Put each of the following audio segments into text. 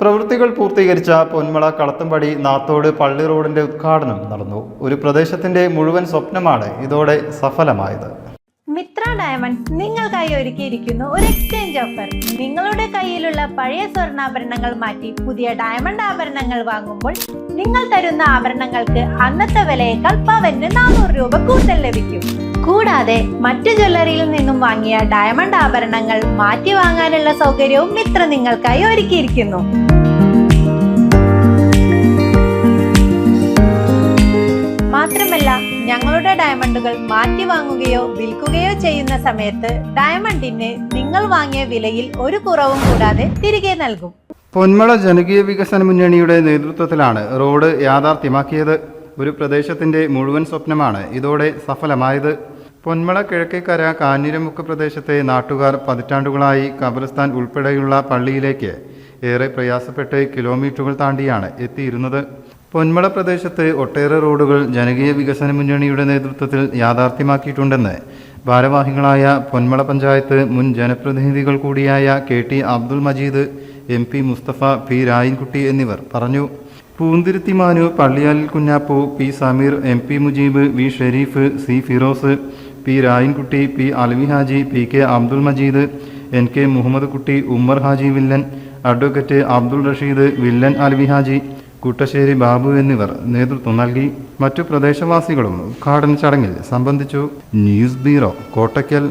പ്രവൃത്തികൾ പൂർത്തീകരിച്ച പൊന്മള കളത്തുംപടി നാത്തോട് പള്ളി റോഡിന്റെ ഉദ്ഘാടനം നടന്നു. ഒരു പ്രദേശത്തിന്റെ മുഴുവൻ സ്വപ്നമാണ് ഇതോടെ സഫലമായത്. മിത്ര ഡയമണ്ട്സ് നിങ്ങൾക്കായി ഒരുക്കിയിരിക്കുന്നു ഒരു എക്സ്ചേഞ്ച് ഓഫർ. നിങ്ങളുടെ കയ്യിലുള്ള പഴയ സ്വർണ്ണാഭരണങ്ങൾ മാറ്റി പുതിയ ഡയമണ്ട് ആഭരണങ്ങൾ വാങ്ങുമ്പോൾ നിങ്ങൾ തരുന്ന ആഭരണങ്ങൾക്ക് അന്നത്തെ വിലയേക്കാൾ പവന് 400 രൂപ കൂടുതൽ ലഭിക്കും. കൂടാതെ മറ്റു ജ്വല്ലറിയിൽ നിന്നും വാങ്ങിയ ഡയമണ്ട് ആഭരണങ്ങൾ മാറ്റി വാങ്ങാനുള്ള സൗകര്യവും മിത്ര നിങ്ങൾക്കായി ഒരുക്കിയിരിക്കുന്നു. മാത്രമല്ല, ഞങ്ങളുടെ ഡയമണ്ടുകൾ മാറ്റി വാങ്ങുകയോ വിൽക്കുകയോ ചെയ്യുന്ന സമയത്ത് ഡയമണ്ടിന് നിങ്ങൾ വാങ്ങിയ വിലയിൽ ഒരു കുറവും കൂടാതെ തിരികെ നൽകും. പൊന്മള ജനകീയ വികസന മുന്നണിയുടെ നേതൃത്വത്തിലാണ് റോഡ് യാഥാർത്ഥ്യമാക്കിയത്. ഒരു പ്രദേശത്തിന്റെ മുഴുവൻ സ്വപ്നമാണ് ഇതോടെ സഫലമായത്. പൊന്മള കിഴക്കേക്കര കാഞ്ഞിരമുക്ക് പ്രദേശത്തെ നാട്ടുകാർ പതിറ്റാണ്ടുകളായി ഖബർസ്ഥാൻ ഉൾപ്പെടെയുള്ള പള്ളിയിലേക്ക് ഏറെ പ്രയാസപ്പെട്ട് കിലോമീറ്ററുകൾ താണ്ടിയാണ് എത്തിയിരുന്നത്. പൊന്മള പ്രദേശത്ത് ഒട്ടേറെ റോഡുകൾ ജനകീയ വികസന മുന്നണിയുടെ നേതൃത്വത്തിൽ യാഥാർത്ഥ്യമാക്കിയിട്ടുണ്ടെന്ന് ഭാരവാഹികളായ പൊന്മള പഞ്ചായത്ത് മുൻ ജനപ്രതിനിധികൾ കൂടിയായ KT Abdul Majeed, MP Mustafa, P Rayankutty എന്നിവർ പറഞ്ഞു. പൂന്തിരുത്തി Manu, പള്ളിയാലിൽ Kunjappu, P Sameer, MP Mujeeb, V Sharif, C Firoz, P Rayankutty, P Alvi Haji, PK Abdul Majeed, NK Muhammad Kutty, Ummer Haji Villan, advocate Abdul Rasheed, Villan Alvi Haji, Kuttasseri Babu എന്നിവർ നേതൃത്വം നൽകി. മറ്റു പ്രദേശവാസികളും ഉദ്ഘാടന ചടങ്ങിൽ സംബന്ധിച്ചു. News bureau, Kottakkal.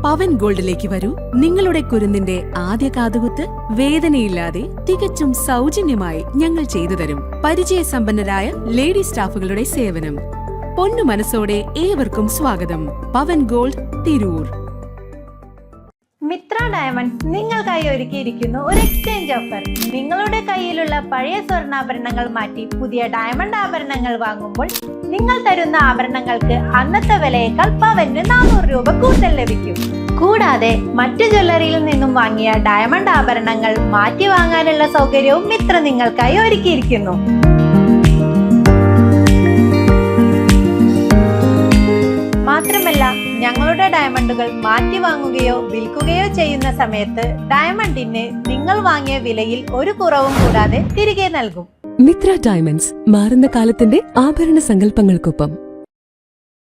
പവൻ ഗോൾഡിലേക്ക് വരൂ. നിങ്ങളുടെ കുരുന്നിന്റെ ആദ്യ കാതുകുത്ത് വേദനയില്ലാതെ തികച്ചും സൗജന്യമായി ഞങ്ങൾ ചെയ്തു തരും. പരിചയസമ്പന്നരായ ലേഡി സ്റ്റാഫുകളുടെ സേവനം. പൊന്നു മനസ്സോടെ ഏവർക്കും സ്വാഗതം. പവൻ ഗോൾഡ്, തിരൂർ. മിത്ര ഡയമണ്ട്സ് നിങ്ങൾക്കായി ഒരുക്കിയിരിക്കുന്നു ഒരു എക്സ്ചേഞ്ച് ഓഫർ. നിങ്ങളുടെ കയ്യിലുള്ള പഴയ സ്വർണ്ണാഭരണങ്ങൾ മാറ്റി പുതിയ ഡയമണ്ട് ആഭരണങ്ങൾ വാങ്ങുമ്പോൾ നിങ്ങൾ തരുന്ന ആഭരണങ്ങൾക്ക് അന്നത്തെ വിലയേക്കാൾ പവന് 400 രൂപ കൂടുതൽ ലഭിക്കും. കൂടാതെ മറ്റു ജ്വല്ലറിയിൽ നിന്നും വാങ്ങിയ ഡയമണ്ട് ആഭരണങ്ങൾ മാറ്റി വാങ്ങാനുള്ള സൗകര്യവും മിത്ര നിങ്ങൾക്കായി ഒരുക്കിയിരിക്കുന്നു. മാത്രമല്ല, ഞങ്ങളുടെ ഡയമണ്ടുകൾ മാറ്റി വാങ്ങുകയോ വിൽക്കുകയോ ചെയ്യുന്ന സമയത്ത് ഡയമണ്ടിന് നിങ്ങൾ വാങ്ങിയ വിലയിൽ ഒരു കുറവും കൂടാതെ തിരികെ നൽകും. മിത്ര ഡയമണ്ട്സ്, മാറുന്ന കാലത്തിന്റെ ആഭരണ സങ്കല്പങ്ങൾക്കൊപ്പം.